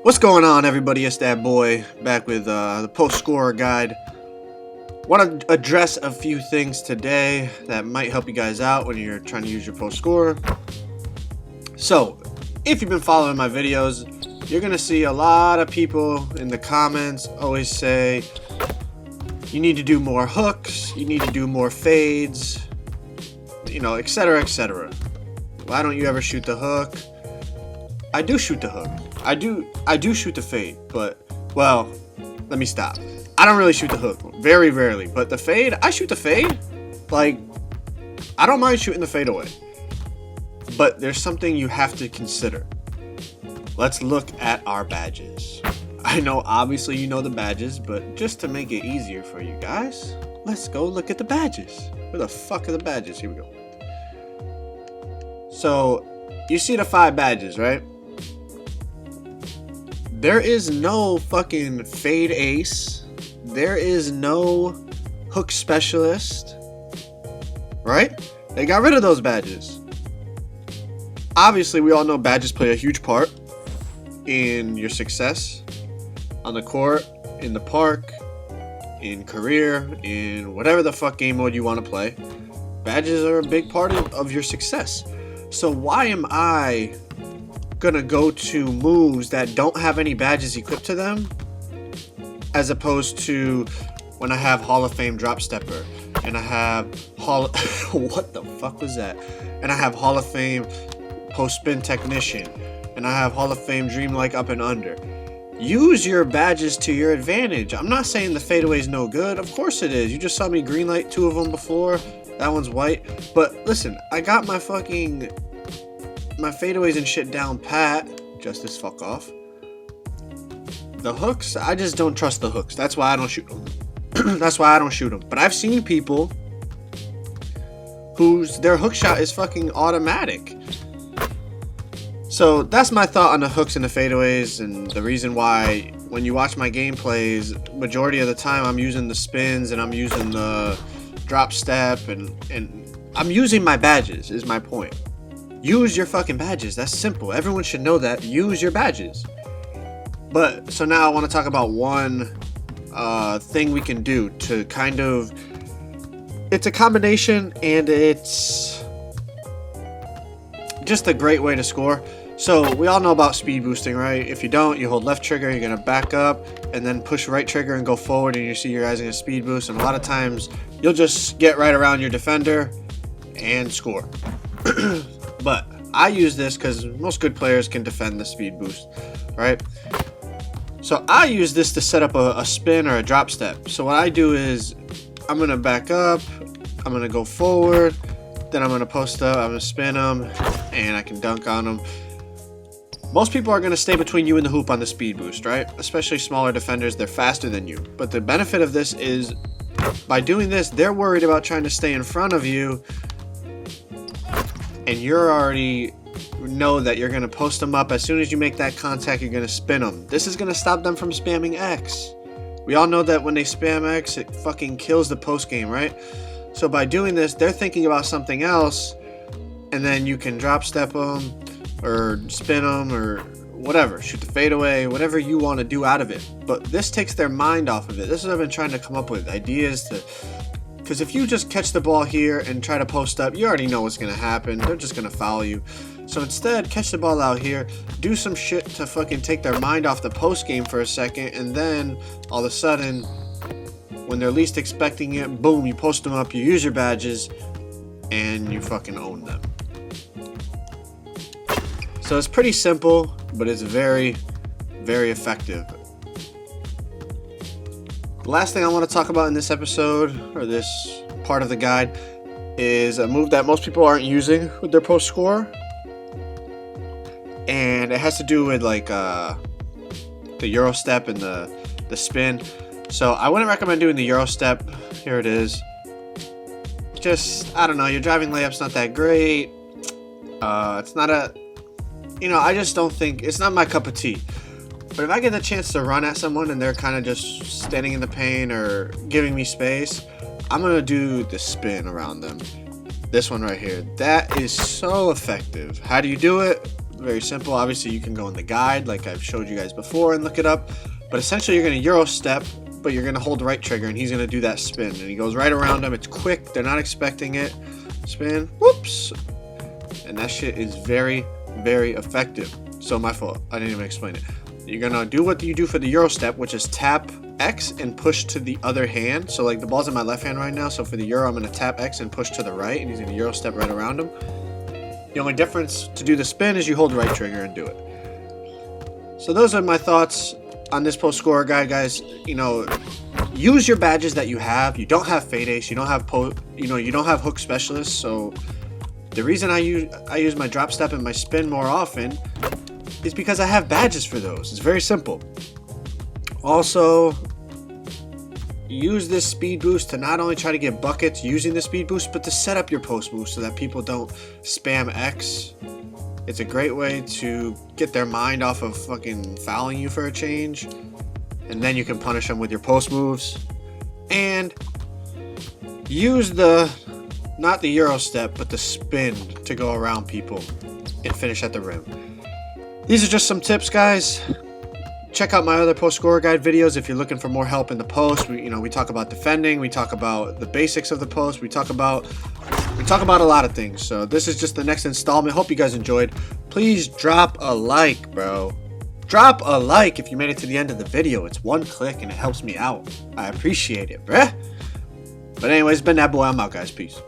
What's going on, everybody? It's that boy back with the post scorer guide. Want to address a few things today that might help you guys out when you're trying to use your post scorer. So, if you've been following my videos, you're gonna see a lot of people in the comments always say, you need to do more hooks, you need to do more fades, you know, etc., etc. Why don't you ever shoot the hook? I do shoot the hook. I do shoot the fade, but, well, let me stop. I don't really shoot the hook, very rarely, but the fade, I shoot the fade. Like, I don't mind shooting the fade away. But there's something you have to consider. Let's look at our badges. I know, obviously, you know the badges, but just to make it easier for you guys, let's go look at the badges. Where the fuck are the badges? Here we go. So, you see the 5 badges, right? There is no fucking fade ace. There is no hook specialist. Right? They got rid of those badges. Obviously, we all know badges play a huge part in your success on the court, in the park, in career, in whatever the fuck game mode you want to play. Badges are a big part of your success. So why am I gonna go to moves that don't have any badges equipped to them, as opposed to when I have Hall of Fame drop stepper and I have what the fuck was that? And I have Hall of Fame post spin technician and I have Hall of Fame dreamlike up and under. Use your badges to your advantage. I'm not saying the fadeaway is no good. Of course it is. You just saw me greenlight 2 of them before. That one's white. But listen, I got my fadeaways and shit down pat. Just as fuck off. The hooks, I just don't trust the hooks. That's why I don't shoot them. That's why I don't shoot them. But I've seen people their hook shot is fucking automatic. So that's my thought on the hooks and the fadeaways, and the reason why when you watch my gameplays, majority of the time I'm using the spins and I'm using the drop step and I'm using my badges is my point. Use your fucking badges. That's simple. Everyone should know that. Use your badges. But so now I want to talk about one thing we can do to kind of, it's a combination and it's just a great way to score. So we all know about speed boosting, right? If you don't, you hold left trigger, you're gonna back up and then push right trigger and go forward, and you see your guys in a speed boost, and a lot of times you'll just get right around your defender and score. But I use this because most good players can defend the speed boost, right? So I use this to set up a spin or a drop step. So what I do is I'm gonna back up, I'm gonna go forward, then I'm gonna post up, I'm gonna spin them, and I can dunk on them. Most people are gonna stay between you and the hoop on the speed boost, right? Especially smaller defenders, they're faster than you. But the benefit of this is by doing this, they're worried about trying to stay in front of you, and you're already know that you're gonna post them up. As soon as you make that contact, you're gonna spin them. This is gonna stop them from spamming X. We all know that when they spam X, it fucking kills the post game, right? So by doing this, they're thinking about something else, and then you can drop step them or spin them or whatever, shoot the fadeaway, whatever you want to do out of it. But this takes their mind off of it. This is what I've been trying to come up with, ideas to, because if you just catch the ball here and try to post up, you already know what's going to happen. They're just going to foul you. So instead, catch the ball out here, do some shit to fucking take their mind off the post game for a second, and then all of a sudden, when they're least expecting it, boom, you post them up, you use your badges, and you fucking own them. So it's pretty simple, but it's very, very effective. The last thing I want to talk about in this episode, or this part of the guide, is a move that most people aren't using with their post score. And it has to do with like the Euro step and the spin. So I wouldn't recommend doing the Euro step. Here it is. Just, I don't know, your driving layup's not that great. It's not a, you know, I just don't think, it's not my cup of tea. But if I get the chance to run at someone and they're kind of just standing in the paint or giving me space, I'm going to do the spin around them. This one right here. That is so effective. How do you do it? very simple. Obviously, you can go in the guide like I've showed you guys before and look it up. But essentially, you're going to Euro step, but you're going to hold the right trigger, and he's going to do that spin. And he goes right around them. It's quick. They're not expecting it. Spin. Whoops. And that shit is very, very effective. So my fault. I didn't even explain it. You're going to do what you do for the Euro step, which is tap X and push to the other hand. So like the ball's in my left hand right now. So for the Euro, I'm going to tap X and push to the right. And he's going to Euro step right around him. The only difference to do the spin is you hold the right trigger and do it. So those are my thoughts on this post scorer guide, guys. You know, use your badges that you have. You don't have Fade Ace. You don't have you don't have Hook Specialist. So the reason I use my drop step and my spin more often is because I have badges for those. It's very simple. Also, use this speed boost to not only try to get buckets using the speed boost, but to set up your post move so that people don't spam X. It's a great way to get their mind off of fucking fouling you for a change, and then you can punish them with your post moves. And use not the Euro step, but the spin to go around people and finish at the rim. These are just some tips, guys. Check out my other post scorer guide videos if you're looking for more help in the post. We talk about defending, we talk about the basics of the post, we talk about a lot of things. So this is just the next installment. Hope you guys enjoyed. Please drop a like, bro. Drop a like if you made it to the end of the video. It's one click and it helps me out. I appreciate it, bruh. But anyways, been that boy. I'm out, guys. Peace.